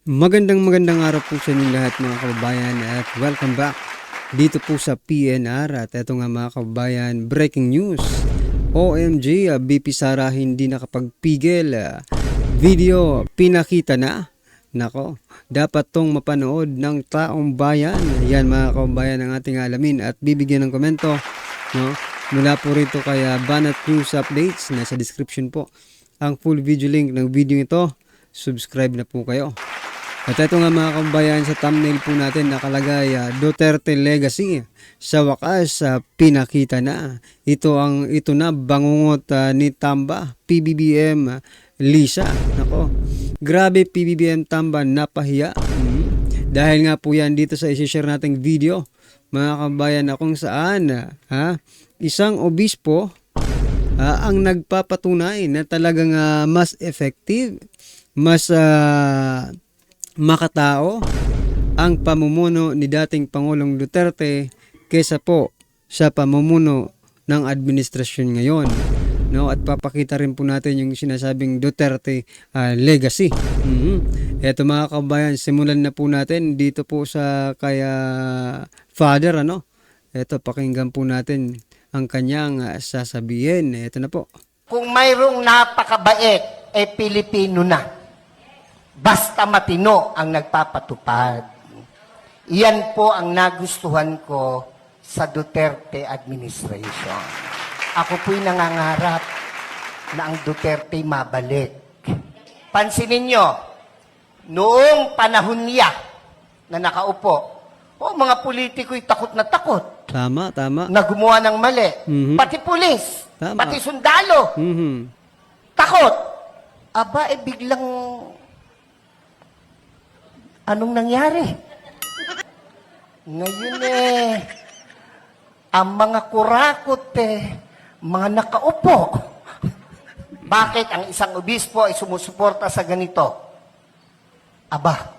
Magandang araw po sa inyong lahat mga kababayan at welcome back dito po sa PNR. At ito nga mga kababayan, breaking news. OMG, BP Sara hindi nakapagpigil. Video pinakita na. Nako, dapat tong mapanood ng taong bayan. Yan mga kababayan ang ating alamin at bibigyan ng komento, no? Mula po rito kay Banat News Updates. Nasa description po ang full video link ng video ito. Subscribe na po kayo. At ito nga mga kababayan, sa thumbnail po natin nakalagay Duterte Legacy. Sa wakas, pinakita na. Ito na bangungot ni Tamba, PBBM Lisa. Nako, grabe PBBM Tamba, napahiya. Dahil nga po yan dito sa isi-share nating video mga kababayan na kung saan isang obispo ang nagpapatunay na talagang mas effective, mas makatao ang pamumuno ni dating Pangulong Duterte kaysa po sa pamumuno ng administrasyon ngayon, no? At papakita rin po natin yung sinasabing Duterte legacy. Eto mga kabayan, simulan na po natin dito po sa kaya Father, ano? Eto, pakinggan po natin ang kanyang sasabihin. Eto na po. Kung mayroong napakabait, Pilipino na. Basta matino ang nagpapatupad. Iyan po ang nagustuhan ko sa Duterte administration. Ako po'y nangangarap na ang Duterte mabalik. Pansinin nyo, noong panahon niya na nakaupo, mga politiko'y takot na takot. Tama. Na gumawa ng mali. Pati pulis, pati sundalo. Takot. Aba, biglang anong nangyari? Ngayon ang mga kurakot mga nakaupo. Bakit ang isang obispo ay sumusuporta sa ganito? Aba,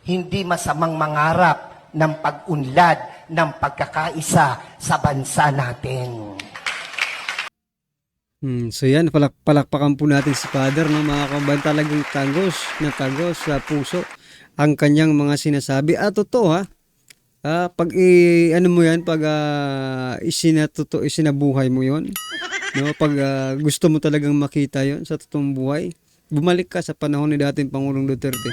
hindi masamang mangarap ng pag-unlad ng pagkakaisa sa bansa natin. So yan, palakpakan po natin si Father, no, mga kababayan. Talagang tagos sa puso ang kanyang mga sinasabi. At totoo pag isinabuhay mo yon, no, pag gusto mo talagang makita yon sa totoong buhay, bumalik ka sa panahon ni dating Pangulong Duterte.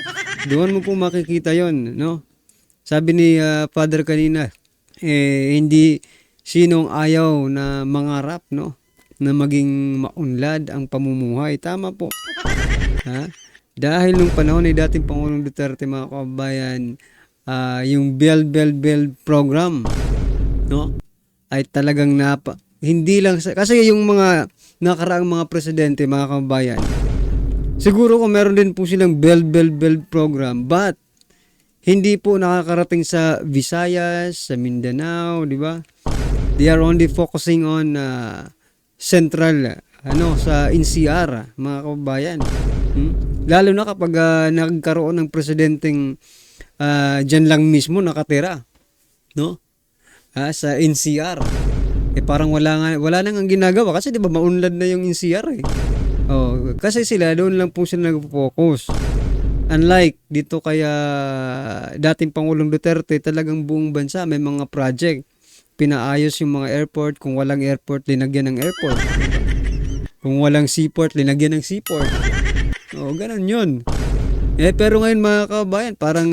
Doon mo po makikita yon, no? Sabi ni Father kanina, hindi sinong ayaw na mangarap, no, na maging maunlad ang pamumuhay. Tama po. Dahil nung panahon ni dating Pangulong Duterte, mga kababayan, yung Bell program, no, ay talagang hindi lang kasi yung mga nakaraang mga presidente, mga kababayan, siguro kung meron din po silang Bell program, but hindi po nakakarating sa Visayas, sa Mindanao, di ba? They are only focusing on central, sa NCR, mga kababayan. Lalo na kapag nagkaroon ng presidenteng dyan lang mismo nakatira, no? Sa NCR. Parang wala nang ang ginagawa kasi 'di ba maunlad na yung NCR . Kasi sila doon lang po sila nagpo-focus. Unlike dito kaya dating Pangulong Duterte, talagang buong bansa may mga project. Pinaayos yung mga airport. Kung walang airport, linagyan ng airport. Kung walang seaport, linagyan ng seaport. Ganun yun. Pero ngayon mga kababayan, parang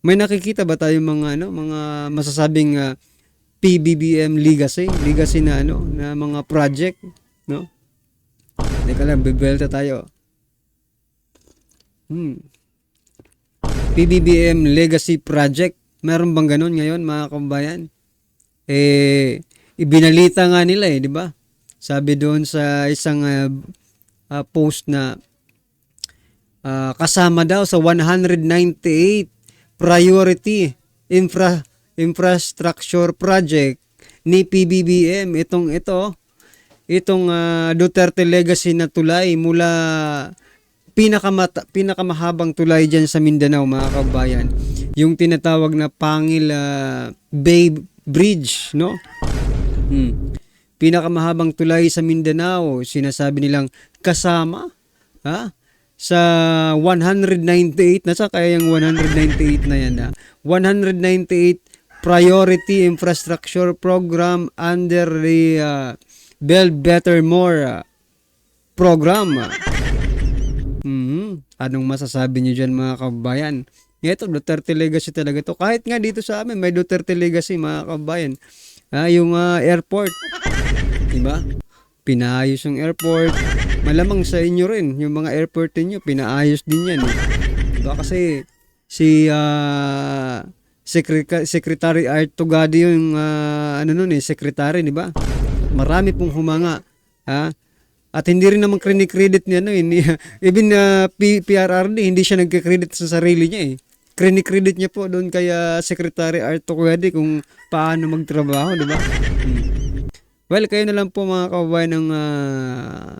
may nakikita ba tayo mga masasabing PBBM legacy na na mga project, no? Teka lang, bibelta tayo. PBBM legacy project, meron bang ganun ngayon mga kababayan? Ibinalita nga nila di ba? Sabi doon sa isang post na kasama daw sa 198 priority infrastructure project ni PBBM itong Duterte legacy na tulay mula pinakamahabang tulay dyan sa Mindanao, mga kababayan, yung tinatawag na Pangil Bay Bridge, no? Pinakamahabang tulay sa Mindanao, sinasabi nilang kasama sa 198, nasa kaya yung 198 na yan, 198 priority infrastructure program under the Build Better More program. Anong masasabi niyo dyan, mga kababayan? Ito, Duterte legacy talaga to. Kahit nga dito sa amin, may Duterte legacy, mga kababayan. Yung airport, diba? Pinaayos yung airport. Malamang sa inyo rin, yung mga airport niyo pinaayos din yan. Diba? Kasi si Secretary Art Tugadi yung secretary, diba? Marami pong humanga. At hindi rin naman credit niya, even PRRD, hindi siya nagka-credit sa sarili niya credit niya po doon kay Secretary Art Tugadi kung paano magtrabaho, di ba? Well, kayo na lang po, mga kababayan, ng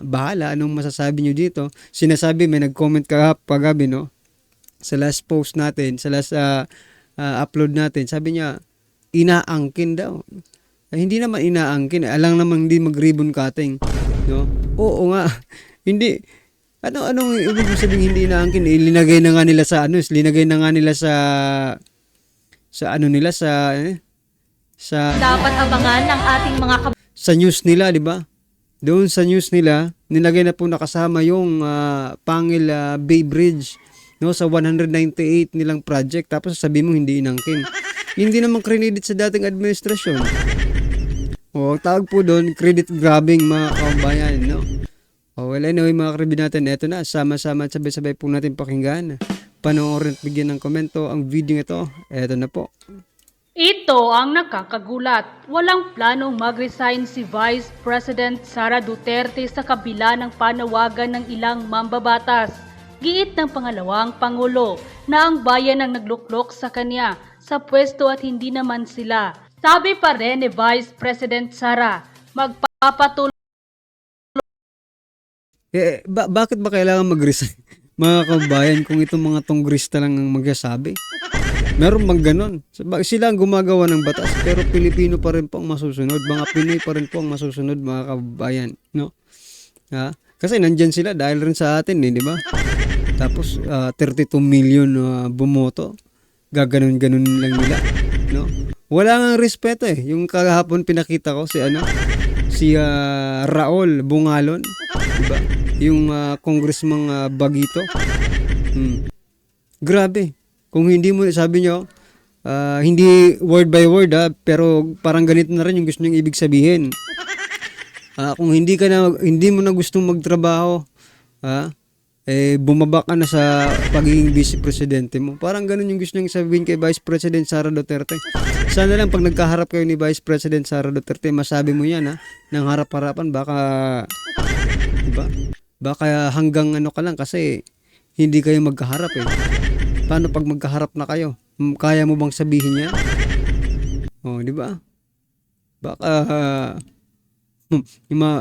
bahala. Anong masasabi niyo dito? Sinasabi, may nag-comment kagabi, no? Sa last post natin, sa last upload natin, sabi niya, inaangkin daw. Hindi naman inaangkin. Alang naman hindi mag-ribbon cutting. No? Oo nga. Hindi. Anong ibig sabihin hindi inaangkin? Linagay na nga nila sa dapat abangan ng ating mga sa news nila, di ba? Doon sa news nila, nilagay na po nakasama yung Pangil Bay Bridge, no, sa 198 nilang project. Tapos sabi mo hindi inangkin. Hindi naman credit sa dating administrasyon. Tawag po doon credit grabbing, mga kababayan, no? Well, anyway, mga karibin natin, eto na, sama-sama at sabay-sabay po natin pakinggan. Panoorin at bigyan ng komento ang video ito. Eto na po. Ito ang nakakagulat. Walang planong mag-resign si Vice President Sara Duterte sa kabila ng panawagan ng ilang mambabatas. Giit ng pangalawang Pangulo na ang bayan ang nagluklok sa kanya sa pwesto at hindi naman sila. Sabi pa rin ni Vice President Sara, magpapatuloy. Bakit ba kailangan mag-resign, mga kababayan, kung itong mga tonggrista lang ang magsasabi? Meron bang ganon? Sila ang gumagawa ng batas, pero Pilipino pa rin po ang masusunod. Mga Pinoy pa rin po ang masusunod, mga kababayan. No? Kasi nandyan sila dahil rin sa atin, di ba? Tapos 32 million bumoto. Gaganon-ganon lang nila. No? Wala ngang respeto Yung kahapon pinakita ko si Raul Bungalon, diba? Yung congressman Bagito. Grabe. Kung hindi mo, sabi nyo, hindi word by word pero parang ganito na rin yung gusto nyo ibig sabihin. Kung hindi mo na gustong magtrabaho, bumaba ka na sa pagiging vice presidente mo. Parang ganun yung gusto nyo sabihin kay Vice President Sara Duterte. Sana lang pag nagkaharap kayo ni Vice President Sara Duterte, masabi mo yan ng harap-harapan, baka diba? Baka hanggang ka lang kasi hindi kayo magkaharap Paano pag magkaharap na kayo? Kaya mo bang sabihin yan? Di ba? Baka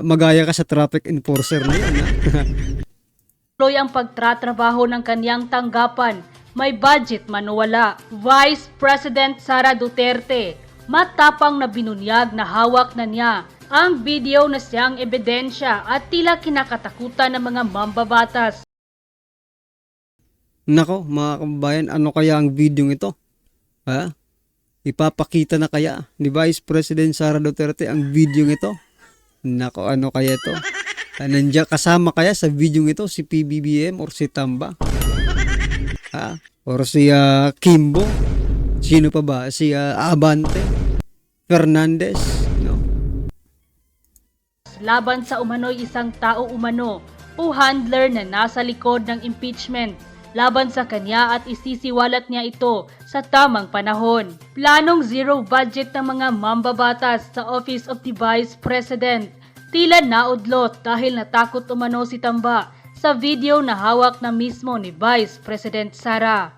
magaya ka sa traffic enforcer na yan. Tuloy ang pagtatrabaho ng kanyang tanggapan. May budget man o wala. Vice President Sara Duterte, matapang na binunyag na hawak na niya ang video na siyang ebidensya at tila kinakatakutan ng mga mambabatas. Nako, mga kababayan, ano kaya ang video ito? Ipapakita na kaya ni Vice President Sara Duterte ang video ito? Nako, ano kaya ito? Nandiyan kasama kaya sa video ito si PBBM or si Tamba? Or si Kimbo? Sino pa ba? Si Abante? Fernandez? No? Laban sa umano'y isang tao umano o handler na nasa likod ng impeachment. Laban sa kanya at isisiwalat niya ito sa tamang panahon. Planong zero budget ng mga mambabatas sa Office of the Vice President. Tila naudlot dahil natakot umano si Tamba sa video na hawak na mismo ni Vice President Sara.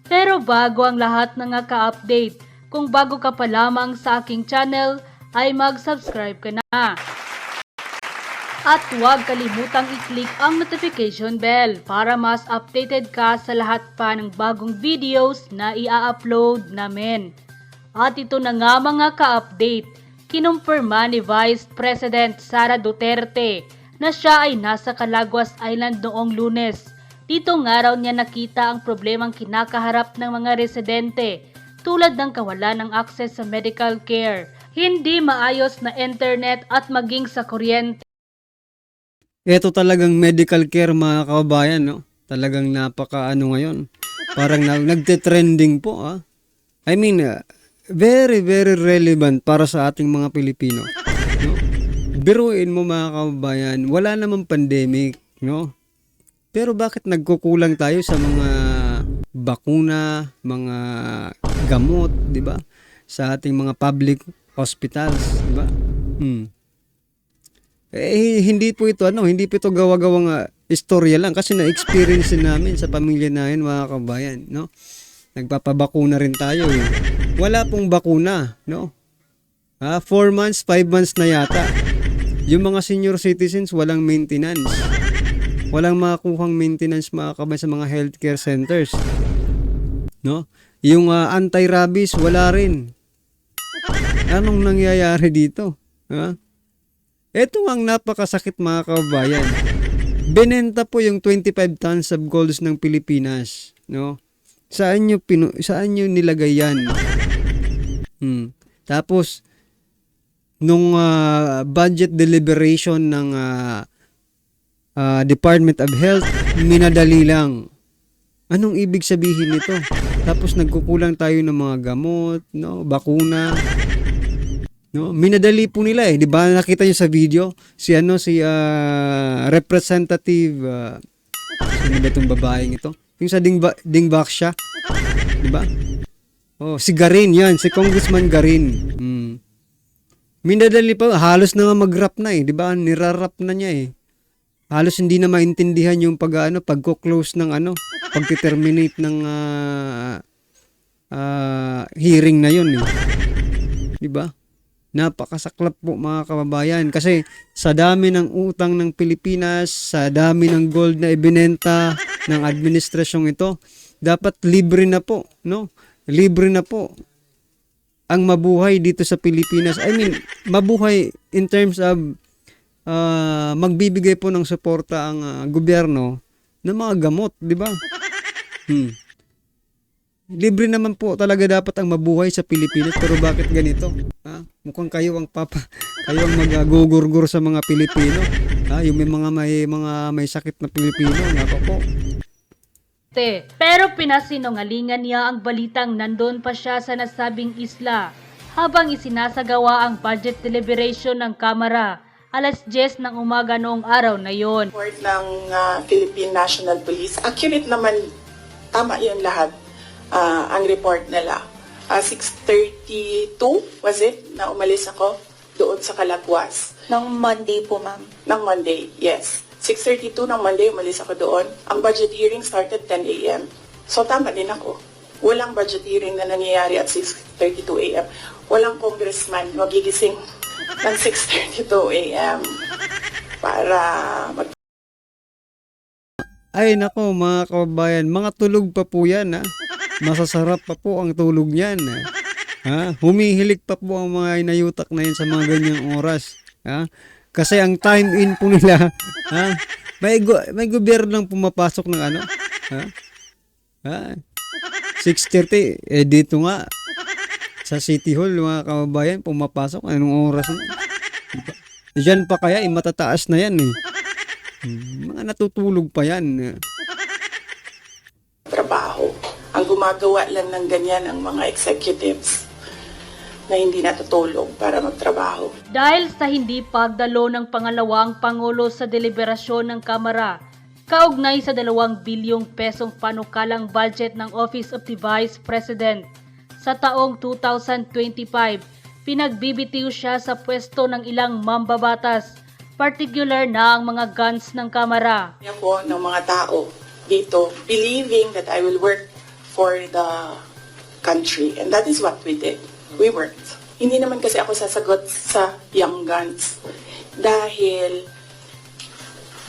Pero bago ang lahat ng ka-update, kung bago ka pa lamang sa aking channel, ay mag-subscribe ka na. At huwag kalimutang i-click ang notification bell para mas updated ka sa lahat pa ng bagong videos na i-upload namin. At ito na nga mga ka-update, kinumpirma ni Vice President Sara Duterte na siya ay nasa Calaguas Island noong Lunes. Dito nga raw niya nakita ang problemang kinakaharap ng mga residente tulad ng kawalan ng access sa medical care, hindi maayos na internet at maging sa kuryente. Ito talagang medical care mga kababayan, no? Talagang napaka-ano ngayon. Parang nagte-trending po, ah. I mean, very, very relevant para sa ating mga Pilipino. No? Biruin mo mga kababayan, wala namang pandemic, no? Pero bakit nagkukulang tayo sa mga bakuna, mga gamot, di ba? Sa ating mga public hospitals, di ba? Hindi po ito gawa-gawang istorya lang kasi na-experience din namin sa pamilya namin mga kabayan, no? Nagpapabakuna rin tayo eh. Wala pong bakuna, no? 4 months, 5 months na yata. Yung mga senior citizens walang maintenance. Walang makukuhang maintenance mga kabayan sa mga healthcare centers. No? Yung anti-rabies wala rin. Anong nangyayari dito? Ha? Ito ang napakasakit mga kabayan. Benenta po yung 25 tons of golds ng Pilipinas, no? Saan nyo nilagay yan? Tapos nung budget deliberation ng Department of Health, minadali lang. Anong ibig sabihin nito? Tapos nagkukulang tayo ng mga gamot, no, bakuna. No, minadali po nila eh. 'Di ba nakita niyo sa video si representative sino ba tong babaeng ito? Yung sa Dingbak siya. 'Di ba? Oh, si Garin 'yan, si Congressman Garin. Minadali pa, halos na mag-rap na eh, 'di ba? Nirarap na niya eh. Halos hindi na maintindihan yung pagko-close ng pagti-terminate ng hearing na 'yon eh. 'Di ba? Napakasaklap po mga kababayan kasi sa dami ng utang ng Pilipinas, sa dami ng gold na ibinenta ng administrasyong ito, dapat libre na po, no? Libre na po ang mabuhay dito sa Pilipinas. I mean, mabuhay in terms of magbibigay po ng suporta ang gobyerno ng mga gamot, di ba? Libre naman po talaga dapat ang mabuhay sa Pilipinas, pero bakit ganito? Ha? Mukhang kayo ang magagugurgur sa mga Pilipino. Ha? Yung may sakit na Pilipino, nako po. Pero pinasinungalingan niya ang balitang nandun pa siya sa nasabing isla habang isinasagawa ang budget deliberation ng Kamara alas 10 ng umaga noong araw na yon. Report ng Philippine National Police, accurate naman, tama yun lahat. Ang report nila. 6:32 was it na umalis ako doon sa Calaguas. Nung Monday po, ma'am. Ng Monday, yes. 6:32 ng Monday umalis ako doon. Ang budget hearing started 10 a.m. So tama din ako. Walang budget hearing na nangyayari at 6:32 a.m. Walang congressman magigising ng 6:32 a.m. para Ay nako mga kababayan, mga tulog pa po yan ha. Masasarap pa po ang tulog niyan. Ha? Humihilik pa po ang mga inayutak na yan sa mga ganyang oras. Ha? Kasi ang time in po nila, ha? May gobyerno lang pumapasok ng Ha? Ha? 6:30, dito nga sa City Hall mga kababayan pumapasok anong oras na? Diyan pa kaya matataas na yan eh. Mga natutulog pa yan. trabaho. Ang gumagawa lang ng ganyan ang mga executives na hindi natutulog para magtrabaho. Dahil sa hindi pagdalo ng pangalawang Pangulo sa deliberasyon ng Kamara, kaugnay sa 2 bilyong pesong panukalang budget ng Office of the Vice President sa taong 2025, pinagbibitiw siya sa pwesto ng ilang mambabatas, particular na ang mga guns ng Kamara. Ako ng mga tao dito believing that I will work for the country, and that is what we did. We worked. Hindi naman kasi ako sasagot sa young guns dahil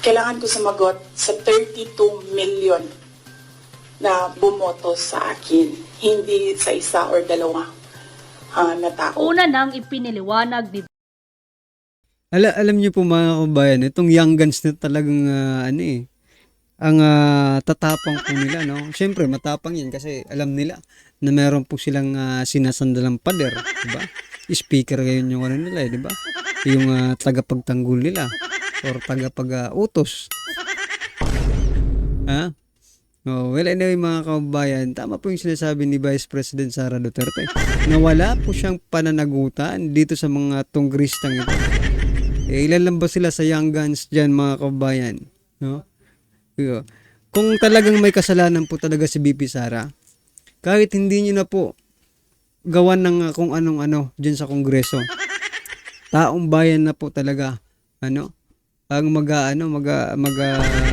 kailangan ko sumagot sa 32 million na bumoto sa akin, hindi sa isa or dalawa na tao. Una nang ipiniliwanag ni Alam niyo po mga kabayan, itong young guns na talagang ang tatapang po nila, no? Siyempre, matapang yan kasi alam nila na meron po silang sinasandalang pader, di ba? Speaker ngayon yung ano nila, di ba? Yung tagapagtanggol nila or tagapag-utos. Ha? Oh, well, anyway mga kababayan, tama po yung sinasabi ni Vice President Sara Duterte na wala po siyang pananagutan dito sa mga tunggristang ito. Ilan lang ba sila sa young guns dyan mga kababayan? No? Kung talagang may kasalanan po talaga si BP Sara, kahit hindi nyo na po gawan ng kung anong-ano dyan sa Kongreso, taong bayan na po talaga ang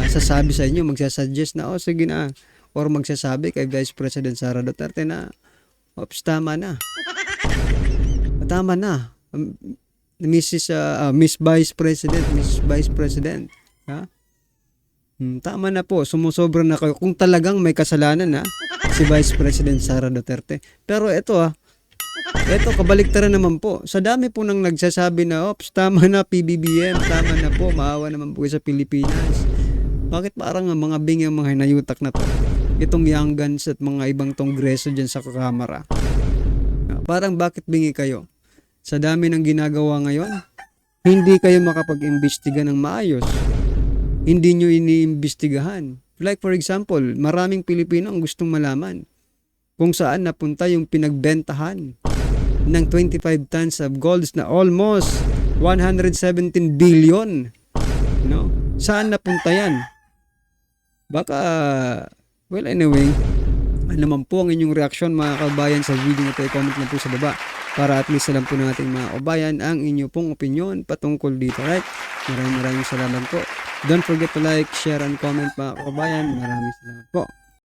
sasabi sa inyo, magsasuggest na sige na, or magsasabi kay Vice President Sara Duterte na ops, tama na, Miss Vice President, ha? Tama na po, sumusobra na kayo kung talagang may kasalanan na si Vice President Sara Duterte. Pero ito kabaliktaran naman po. Sa dami po nang nagsasabi na, ops, tama na PBBM, tama na po, maawa naman po sa Pilipinas. Bakit parang mga bingi mga hinayutak na to? Itong young guns at mga ibang tongreso dyan sa Kamara. Parang bakit bingi kayo? Sa dami ng ginagawa ngayon, hindi kayo makapag-imbestiga ng maayos. Hindi nyo iniimbestigahan. Like for example, maraming Pilipino ang gustong malaman kung saan napunta yung pinagbentahan ng 25 tons of gold na almost 117 billion. No? Saan napunta yan? Baka, well anyway, ano naman po ang inyong reaksyon mga kabayan sa video na ito, i-comment lang po sa baba para at least alam po ng ating mga kabayan ang inyo pong opinion patungkol dito, right? Maraming salamat po. Don't forget to like, share, and comment mga kabayan. Maraming salamat po.